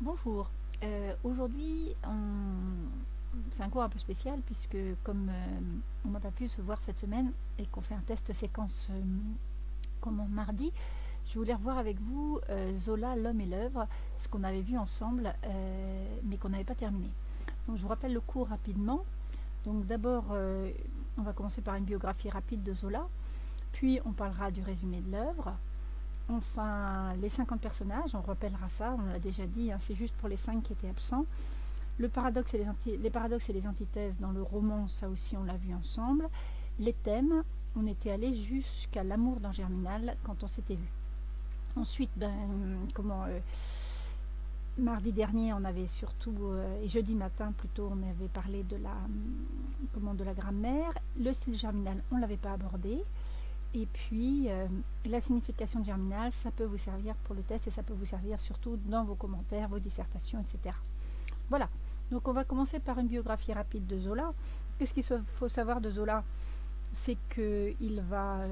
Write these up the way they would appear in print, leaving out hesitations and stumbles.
Bonjour. Aujourd'hui, c'est un cours un peu spécial puisque comme on n'a pas pu se voir cette semaine et qu'on fait un test séquence mardi, je voulais revoir avec vous Zola, L'homme et l'œuvre, ce qu'on avait vu ensemble mais qu'on n'avait pas terminé. Donc je vous rappelle le cours rapidement. Donc d'abord, on va commencer par une biographie rapide de Zola, puis on parlera du résumé de l'œuvre. Enfin, les 50 personnages, on rappellera ça, on l'a déjà dit, hein, c'est juste pour les 5 qui étaient absents. Le paradoxe et les paradoxes et les antithèses dans le roman, ça aussi on l'a vu ensemble. Les thèmes, on était allé jusqu'à l'amour dans Germinal quand on s'était vu. Ensuite, mardi dernier, on avait surtout, et jeudi matin plutôt, on avait parlé de la grammaire. Le style germinal, on ne l'avait pas abordé. Et puis, la signification de germinal, ça peut vous servir pour le test et ça peut vous servir surtout dans vos commentaires, vos dissertations, etc. Voilà. Donc, on va commencer par une biographie rapide de Zola. Qu'est-ce qu'il faut savoir de Zola? C'est qu'il va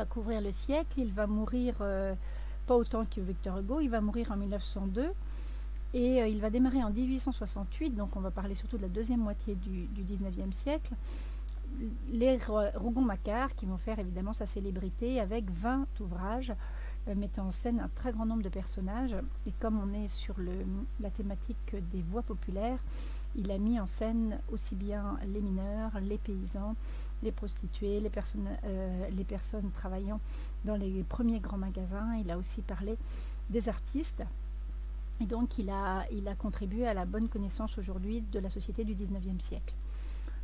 couvrir le siècle, il va mourir pas autant que Victor Hugo, il va mourir en 1902 et il va démarrer en 1868, donc on va parler surtout de la deuxième moitié du 19e siècle. Les Rougon-Macquart qui vont faire évidemment sa célébrité avec 20 ouvrages mettant en scène un très grand nombre de personnages, et comme on est sur la thématique des voix populaires, il a mis en scène aussi bien les mineurs, les paysans, les prostituées, les personnes travaillant dans les premiers grands magasins. Il a aussi parlé des artistes, et donc il a contribué à la bonne connaissance aujourd'hui de la société du 19e siècle.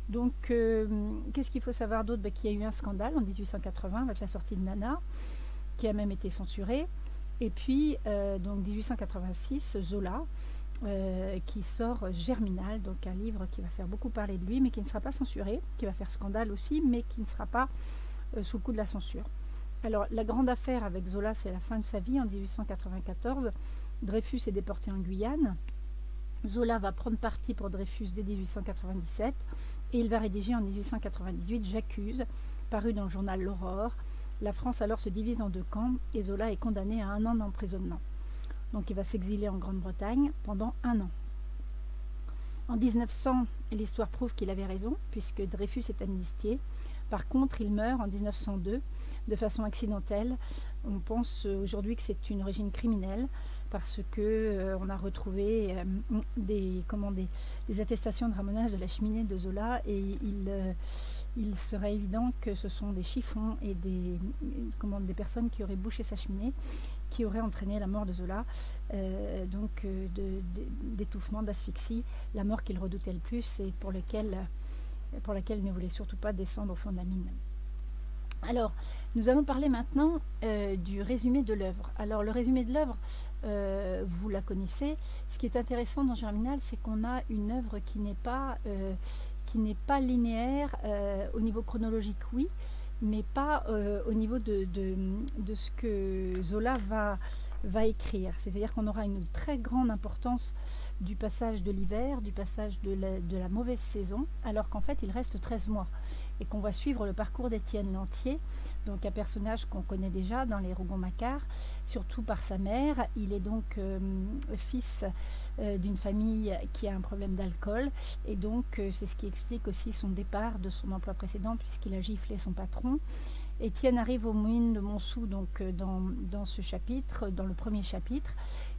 Donc, qu'est-ce qu'il faut savoir d'autre? Qu'il y a eu un scandale en 1880 avec la sortie de Nana, qui a même été censurée. Et puis, donc 1886, Zola, qui sort Germinal, donc un livre qui va faire beaucoup parler de lui, mais qui ne sera pas censuré, qui va faire scandale aussi, mais qui ne sera pas sous le coup de la censure. Alors, la grande affaire avec Zola, c'est la fin de sa vie en 1894. Dreyfus est déporté en Guyane. Zola va prendre parti pour Dreyfus dès 1897 et il va rédiger en 1898 J'accuse, paru dans le journal L'Aurore. La France alors se divise en deux camps et Zola est condamné à 1 an d'emprisonnement. Donc il va s'exiler en Grande-Bretagne pendant 1 an. En 1900, l'histoire prouve qu'il avait raison puisque Dreyfus est amnistié. Par contre, il meurt en 1902 de façon accidentelle. On pense aujourd'hui que c'est une origine criminelle parce que on a retrouvé des attestations de ramonage de la cheminée de Zola et il serait évident que ce sont des chiffons et des personnes qui auraient bouché sa cheminée qui auraient entraîné la mort de Zola, d'étouffement, d'asphyxie, la mort qu'il redoutait le plus et pour laquelle il ne voulait surtout pas descendre au fond de la mine. Alors, nous allons parler maintenant du résumé de l'œuvre. Alors, le résumé de l'œuvre, vous la connaissez. Ce qui est intéressant dans Germinal, c'est qu'on a une œuvre qui n'est pas linéaire au niveau chronologique, oui, mais pas au niveau de ce que Zola va écrire. C'est-à-dire qu'on aura une très grande importance du passage de l'hiver, du passage de la mauvaise saison, alors qu'en fait il reste 13 mois et qu'on va suivre le parcours d'Étienne Lantier, donc un personnage qu'on connaît déjà dans les Rougon-Macquart, surtout par sa mère. Il est donc fils d'une famille qui a un problème d'alcool et donc c'est ce qui explique aussi son départ de son emploi précédent puisqu'il a giflé son patron. Étienne arrive aux moulines de Montsou donc dans ce chapitre, dans le premier chapitre.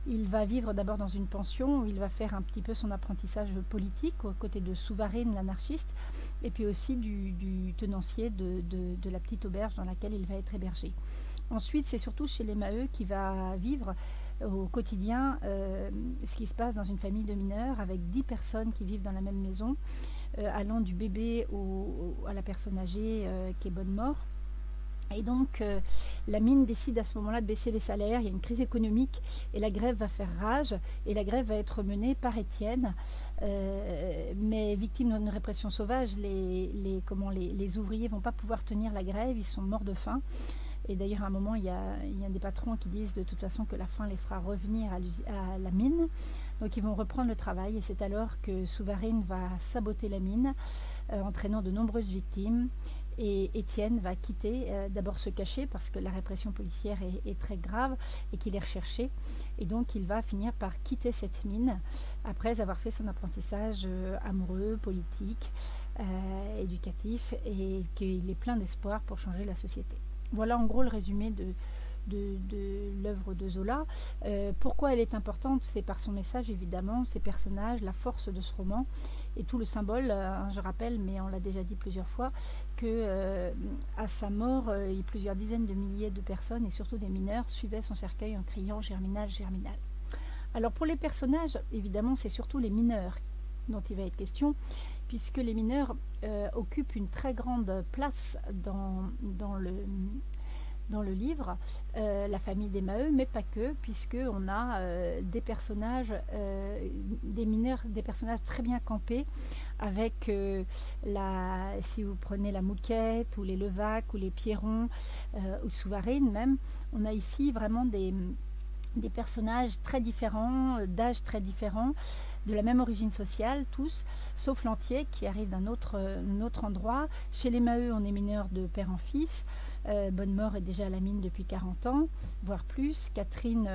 Il va vivre d'abord dans une pension où il va faire un petit peu son apprentissage politique aux côtés de Souvarine, l'anarchiste, et puis aussi du tenancier de la petite auberge dans laquelle il va être hébergé. Ensuite, c'est surtout chez les Maheu qui va vivre au quotidien ce qui se passe dans une famille de mineurs avec 10 personnes qui vivent dans la même maison, allant du bébé à la personne âgée qui est bonne mort. Et donc, la mine décide à ce moment-là de baisser les salaires. Il y a une crise économique et la grève va faire rage. Et la grève va être menée par Étienne. Mais victime d'une répression sauvage, les ouvriers ne vont pas pouvoir tenir la grève. Ils sont morts de faim. Et d'ailleurs, à un moment, il y a des patrons qui disent de toute façon que la faim les fera revenir à la mine. Donc, ils vont reprendre le travail. Et c'est alors que Souvarine va saboter la mine, entraînant de nombreuses victimes. Et Étienne va quitter, d'abord se cacher parce que la répression policière est très grave et qu'il est recherché. Et donc il va finir par quitter cette mine après avoir fait son apprentissage amoureux, politique, éducatif, et qu'il est plein d'espoir pour changer la société. Voilà en gros le résumé de l'œuvre de Zola. Pourquoi elle est importante? C'est par son message évidemment, ses personnages, la force de ce roman et tout le symbole. Je rappelle, mais on l'a déjà dit plusieurs fois, que à sa mort, plusieurs dizaines de milliers de personnes et surtout des mineurs suivaient son cercueil en criant Germinal, Germinal. Alors pour les personnages, évidemment, c'est surtout les mineurs dont il va être question, puisque les mineurs occupent une très grande place dans le livre, la famille des Maheu, mais pas que, puisqu'on a des personnages, des mineurs, des personnages très bien campés, avec si vous prenez la Mouquette, ou les Levaque, ou les Pierron, ou Souvarine même, on a ici vraiment des personnages très différents, d'âges très différents, de la même origine sociale, tous, sauf Lantier qui arrive d'un autre endroit. Chez les Maheu, on est mineur de père en fils. Bonnemort est déjà à la mine depuis 40 ans, voire plus. Catherine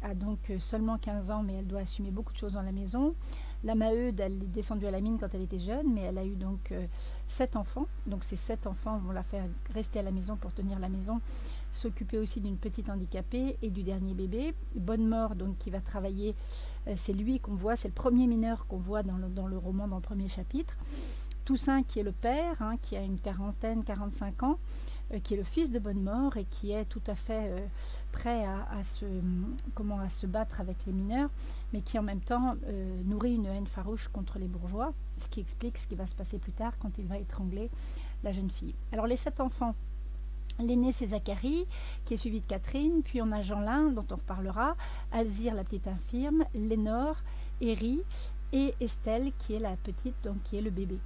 a donc seulement 15 ans, mais elle doit assumer beaucoup de choses dans la maison. La Maheude, elle est descendue à la mine quand elle était jeune, mais elle a eu donc 7 enfants. Donc ces 7 enfants vont la faire rester à la maison pour tenir la maison, s'occuper aussi d'une petite handicapée et du dernier bébé. Bonnemort, donc, qui va travailler, c'est lui qu'on voit, c'est le premier mineur qu'on voit dans le roman, dans le premier chapitre. Toussaint, qui est le père, qui a une quarantaine, 45 ans, qui est le fils de Bonnemort et qui est tout à fait prêt à se battre avec les mineurs, mais qui en même temps nourrit une haine farouche contre les bourgeois, ce qui explique ce qui va se passer plus tard quand il va étrangler la jeune fille. Alors les 7 enfants, l'aîné c'est Zacharie, qui est suivi de Catherine, puis on a Jeanlin, dont on reparlera, Alzire la petite infirme, Lénore, Héry et Estelle, qui est la petite, donc qui est le bébé.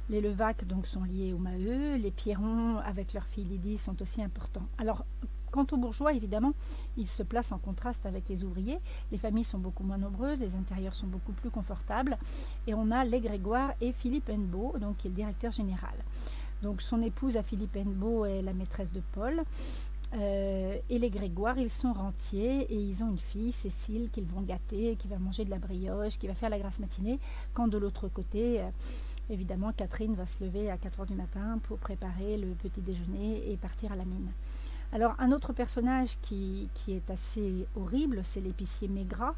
Les Levaque donc sont liés aux Maheu, les Pierron avec leur fille Lydie sont aussi importants. Alors quant aux bourgeois, évidemment, ils se placent en contraste avec les ouvriers. Les familles sont beaucoup moins nombreuses, les intérieurs sont beaucoup plus confortables, et on a les Grégoire et Philippe Hennebeau, donc qui est le directeur général. Donc son épouse à Philippe Hennebeau est la maîtresse de Paul. Et les Grégoire, ils sont rentiers et ils ont une fille, Cécile, qu'ils vont gâter, qui va manger de la brioche, qui va faire la grasse matinée, quand de l'autre côté, évidemment, Catherine va se lever à 4 h du matin pour préparer le petit déjeuner et partir à la mine. Alors un autre personnage qui est assez horrible, c'est l'épicier Maigrat.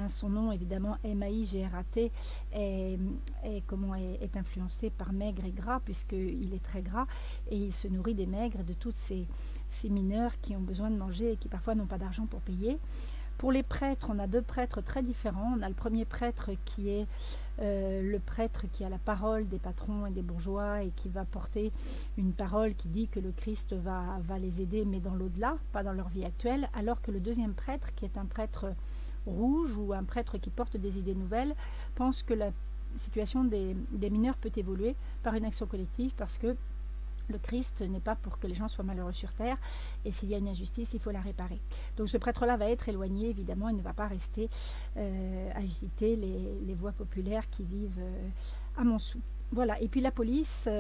Son nom évidemment M-A-I-G-R-A-T est influencé par maigre et gras, puisqu'il est très gras et il se nourrit des maigres, de tous ces mineurs qui ont besoin de manger et qui parfois n'ont pas d'argent pour payer. Pour les prêtres, on a 2 prêtres très différents. On a le premier prêtre qui est le prêtre qui a la parole des patrons et des bourgeois et qui va porter une parole qui dit que le Christ va les aider, mais dans l'au-delà, pas dans leur vie actuelle, alors que le deuxième prêtre, qui est un prêtre rouge ou un prêtre qui porte des idées nouvelles, pense que la situation des mineurs peut évoluer par une action collective, parce que le Christ n'est pas pour que les gens soient malheureux sur terre, et s'il y a une injustice, il faut la réparer. Donc ce prêtre-là va être éloigné, évidemment, il ne va pas rester agiter les voix populaires qui vivent à Montsou. Voilà, et puis la police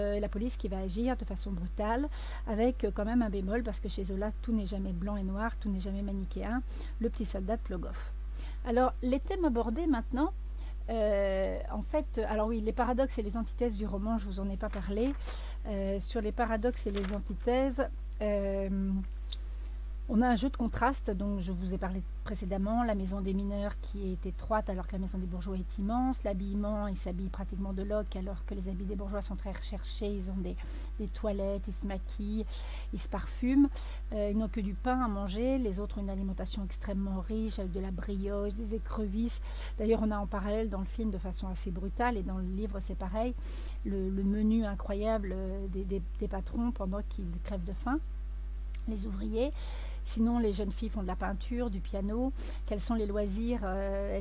qui va agir de façon brutale, avec quand même un bémol, parce que chez Zola, tout n'est jamais blanc et noir, tout n'est jamais manichéen, le petit soldat de Plogoff. Alors, les thèmes abordés maintenant, en fait, alors oui, les paradoxes et les antithèses du roman, je ne vous en ai pas parlé. Sur les paradoxes et les antithèses, on a un jeu de contraste, donc je vous ai parlé précédemment, la maison des mineurs qui est étroite alors que la maison des bourgeois est immense, l'habillement, ils s'habillent pratiquement de loc alors que les habits des bourgeois sont très recherchés, ils ont des toilettes, ils se maquillent, ils se parfument, ils n'ont que du pain à manger, les autres ont une alimentation extrêmement riche avec de la brioche, des écrevisses. D'ailleurs on a en parallèle dans le film de façon assez brutale, et dans le livre c'est pareil, le menu incroyable des patrons pendant qu'ils crèvent de faim, les ouvriers. Sinon, les jeunes filles font de la peinture, du piano. Quels sont les loisirs?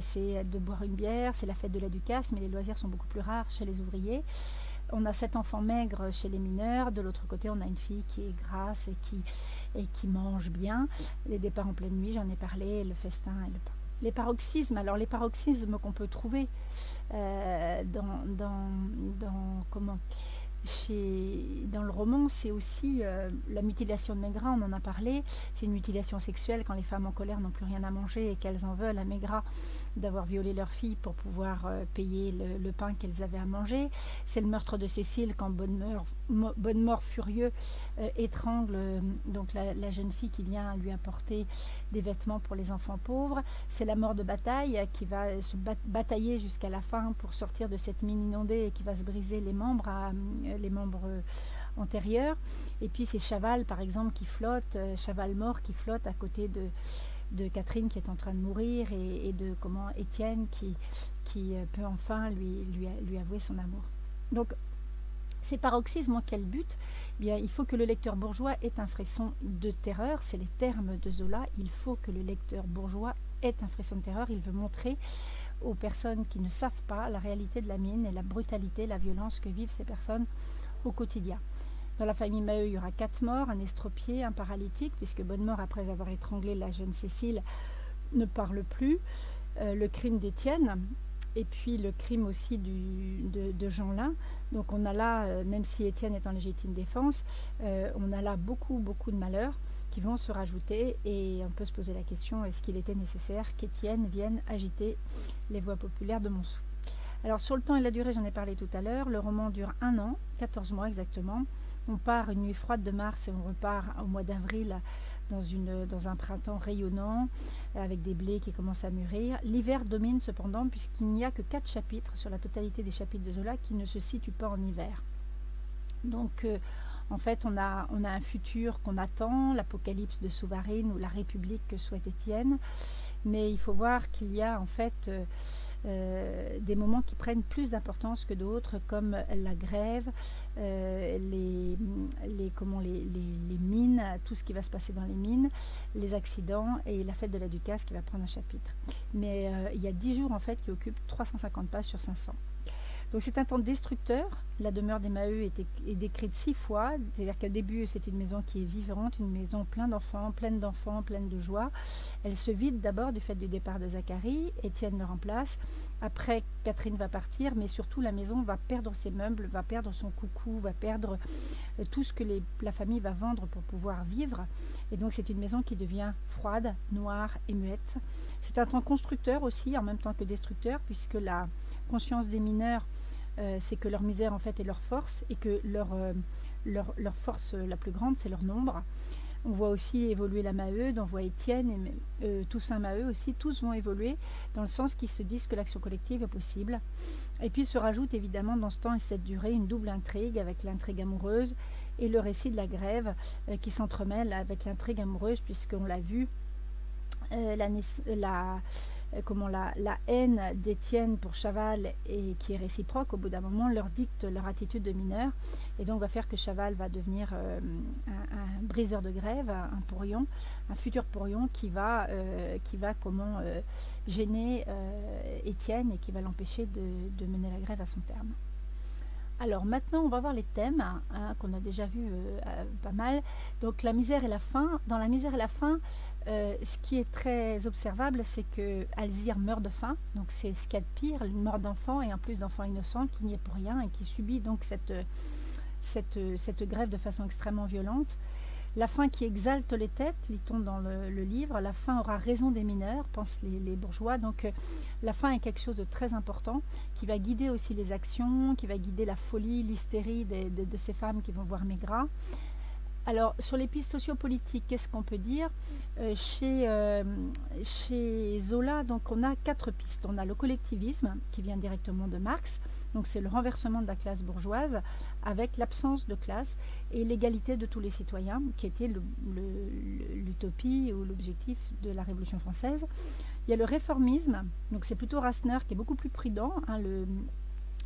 C'est de boire une bière, c'est la fête de la Ducasse, mais les loisirs sont beaucoup plus rares chez les ouvriers. On a 7 enfants maigres chez les mineurs. De l'autre côté, on a une fille qui est grasse et qui mange bien. Les départs en pleine nuit, j'en ai parlé, le festin et le pain. Les paroxysmes, alors les paroxysmes qu'on peut trouver dans le roman, c'est aussi la mutilation de Maigrat, on en a parlé. C'est une mutilation sexuelle quand les femmes en colère n'ont plus rien à manger et qu'elles en veulent à Maigrat d'avoir violé leur fille pour pouvoir payer le pain qu'elles avaient à manger. C'est le meurtre de Cécile quand Bonnemort furieux étrangle donc la jeune fille qui vient lui apporter des vêtements pour les enfants pauvres. C'est la mort de Bataille qui va se batailler jusqu'à la fin pour sortir de cette mine inondée et qui va se briser les membres antérieurs. Et puis c'est Chaval par exemple qui flotte, Chaval mort qui flotte à côté de Catherine qui est en train de mourir et de Étienne qui peut enfin lui avouer son amour. Donc ces paroxysmes ont quel but? Bien, il faut que le lecteur bourgeois ait un frisson de terreur, c'est les termes de Zola, il faut que le lecteur bourgeois ait un frisson de terreur, il veut montrer aux personnes qui ne savent pas la réalité de la mine et la brutalité, la violence que vivent ces personnes au quotidien. Dans la famille Maheu, il y aura 4 morts, un estropié, un paralytique, puisque Bonnemort, après avoir étranglé la jeune Cécile, ne parle plus. Le crime d'Étienne, et puis le crime aussi de Jeanlin. Donc on a là, même si Étienne est en légitime défense, on a là beaucoup de malheurs qui vont se rajouter, et on peut se poser la question, est-ce qu'il était nécessaire qu'Étienne vienne agiter les voix populaires de Montsou? Alors sur le temps et la durée, j'en ai parlé tout à l'heure, le roman dure 1 an, 14 mois exactement. On part une nuit froide de mars et on repart au mois d'avril dans un printemps rayonnant, avec des blés qui commencent à mûrir. L'hiver domine cependant, puisqu'il n'y a que 4 chapitres sur la totalité des chapitres de Zola qui ne se situent pas en hiver. Donc en fait on a un futur qu'on attend, l'apocalypse de Souvarine ou la République que souhaite Étienne, mais il faut voir qu'il y a en fait des moments qui prennent plus d'importance que d'autres, comme la grève, les mines, tout ce qui va se passer dans les mines, les accidents et la fête de la Ducasse qui va prendre un chapitre. Mais il y a 10 jours en fait qui occupent 350 pages sur 500. Donc c'est un temps destructeur. La demeure des Maheu est décrite 6 fois. C'est-à-dire qu'au début, c'est une maison qui est vivante, une maison pleine d'enfants, pleine de joie. Elle se vide d'abord du fait du départ de Zacharie. Étienne le remplace. Après, Catherine va partir, mais surtout la maison va perdre ses meubles, va perdre son coucou, va perdre tout ce que la famille va vendre pour pouvoir vivre. Et donc c'est une maison qui devient froide, noire et muette. C'est un temps constructeur aussi, en même temps que destructeur, puisque la conscience des mineurs, c'est que leur misère en fait est leur force, et que leur force la plus grande, c'est leur nombre. On voit aussi évoluer la Maheude, on voit Étienne et Toussaint Maheu aussi, tous vont évoluer dans le sens qu'ils se disent que l'action collective est possible. Et puis se rajoute évidemment dans ce temps et cette durée une double intrigue avec l'intrigue amoureuse et le récit de la grève qui s'entremêle avec l'intrigue amoureuse, puisqu'on l'a vu, la haine d'Étienne pour Chaval, et qui est réciproque, au bout d'un moment leur dicte leur attitude de mineur, et donc va faire que Chaval va devenir un briseur de grève, un porion, un futur porion qui va gêner Étienne et qui va l'empêcher de mener la grève à son terme. Alors maintenant on va voir les thèmes qu'on a déjà vu pas mal. Donc la misère et la faim. Dans la misère et la faim, ce qui est très observable, c'est que Alzire meurt de faim, donc c'est ce qu'il y a de pire, une mort d'enfant, et en plus d'enfants innocents qui n'y est pour rien et qui subit donc cette grève de façon extrêmement violente. La faim qui exalte les têtes, lit-on dans le livre. La faim aura raison des mineurs, pensent les bourgeois. Donc la faim est quelque chose de très important, qui va guider aussi les actions, qui va guider la folie, l'hystérie de ces femmes qui vont voir Maigrat. Alors, sur les pistes sociopolitiques, qu'est-ce qu'on peut dire? Chez Zola, donc, on a 4 pistes. On a le collectivisme, qui vient directement de Marx. Donc, c'est le renversement de la classe bourgeoise avec l'absence de classe et l'égalité de tous les citoyens, qui était l'utopie ou l'objectif de la Révolution française. Il y a le réformisme. Donc, c'est plutôt Rasseneur qui est beaucoup plus prudent, hein,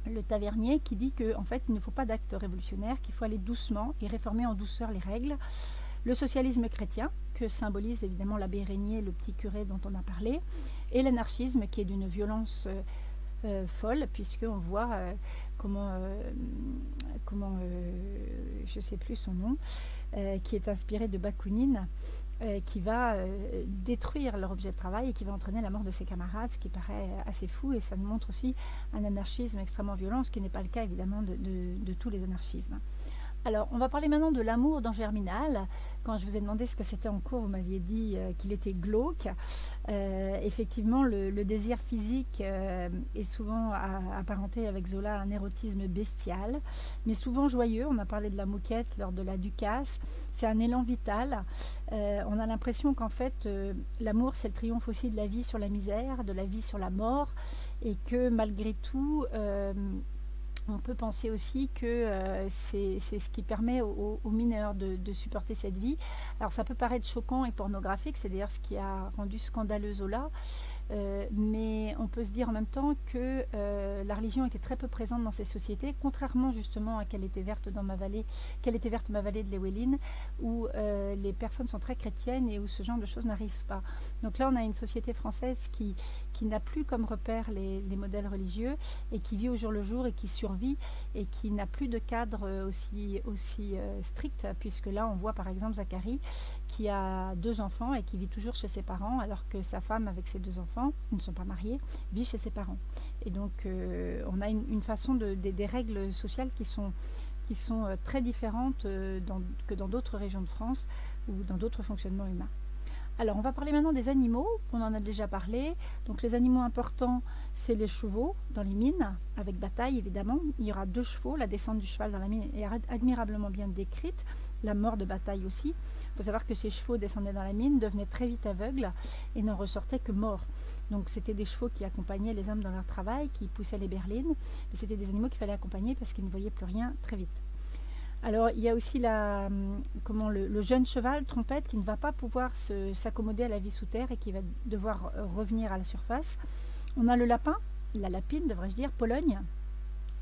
le tavernier, qui dit qu'en fait il ne faut pas d'acte révolutionnaire, qu'il faut aller doucement et réformer en douceur les règles. Le socialisme chrétien, que symbolise évidemment l'abbé Régnier, le petit curé dont on a parlé, et l'anarchisme qui est d'une violence folle, puisqu'on voit comment je ne sais plus son nom, qui est inspiré de Bakounine, qui va détruire leur objet de travail et qui va entraîner la mort de ses camarades, ce qui paraît assez fou, et ça nous montre aussi un anarchisme extrêmement violent, ce qui n'est pas le cas évidemment de tous les anarchismes. Alors, on va parler maintenant de l'amour dans Germinal. Quand je vous ai demandé ce que c'était en cours, vous m'aviez dit qu'il était glauque. Effectivement, le désir physique est souvent apparenté avec Zola à un érotisme bestial, mais souvent joyeux. On a parlé de la moquette lors de la Ducasse. C'est un élan vital. On a l'impression qu'en fait, l'amour, c'est le triomphe aussi de la vie sur la misère, de la vie sur la mort, et que malgré tout... on peut penser aussi que c'est ce qui permet aux mineurs de supporter cette vie. Alors ça peut paraître choquant et pornographique, c'est d'ailleurs ce qui a rendu scandaleux Zola, mais on peut se dire en même temps que la religion était très peu présente dans ces sociétés, contrairement justement à Qu'elle était verte ma vallée de Llewellyn, où les personnes sont très chrétiennes et où ce genre de choses n'arrive pas. Donc là on a une société française qui n'a plus comme repère les modèles religieux et qui vit au jour le jour et qui survit et qui n'a plus de cadre aussi strict, puisque là on voit par exemple Zacharie qui a 2 enfants et qui vit toujours chez ses parents, alors que sa femme avec ses 2 enfants, ils ne sont pas mariés, vit chez ses parents. Et donc on a une façon des règles sociales qui sont très différentes que dans d'autres régions de France ou dans d'autres fonctionnements humains. Alors, on va parler maintenant des animaux, on en a déjà parlé. Donc, les animaux importants, c'est les chevaux dans les mines, avec bataille évidemment. Il y aura 2 chevaux, la descente du cheval dans la mine est admirablement bien décrite, la mort de bataille aussi. Il faut savoir que ces chevaux descendaient dans la mine, devenaient très vite aveugles et n'en ressortaient que morts. Donc, c'était des chevaux qui accompagnaient les hommes dans leur travail, qui poussaient les berlines, mais c'était des animaux qu'il fallait accompagner parce qu'ils ne voyaient plus rien très vite. Alors, il y a aussi le jeune cheval, Trompette, qui ne va pas pouvoir s'accommoder à la vie sous terre et qui va devoir revenir à la surface. On a le lapin, la lapine, devrais-je dire, Pologne,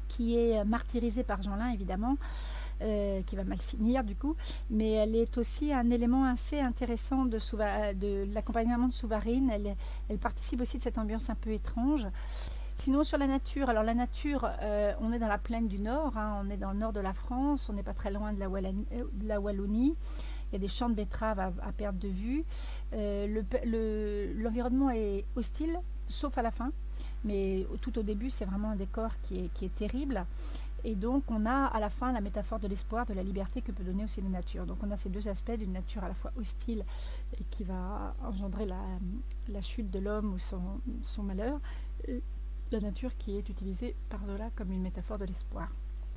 qui est martyrisée par Jeanlin, évidemment, qui va mal finir du coup, mais elle est aussi un élément assez intéressant de l'accompagnement de Souvarine. Elle participe aussi de cette ambiance un peu étrange. Sinon, sur la nature, alors la nature, on est dans la plaine du Nord, hein, on est dans le nord de la France, on n'est pas très loin de la Wallonie, il y a des champs de betteraves à perte de vue. L'environnement est hostile, sauf à la fin, mais tout au début, c'est vraiment un décor qui est terrible. Et donc, on a à la fin la métaphore de l'espoir, de la liberté que peut donner aussi la nature. Donc, on a ces 2 aspects d'une nature à la fois hostile et qui va engendrer la chute de l'homme ou son malheur, la nature qui est utilisée par Zola comme une métaphore de l'espoir.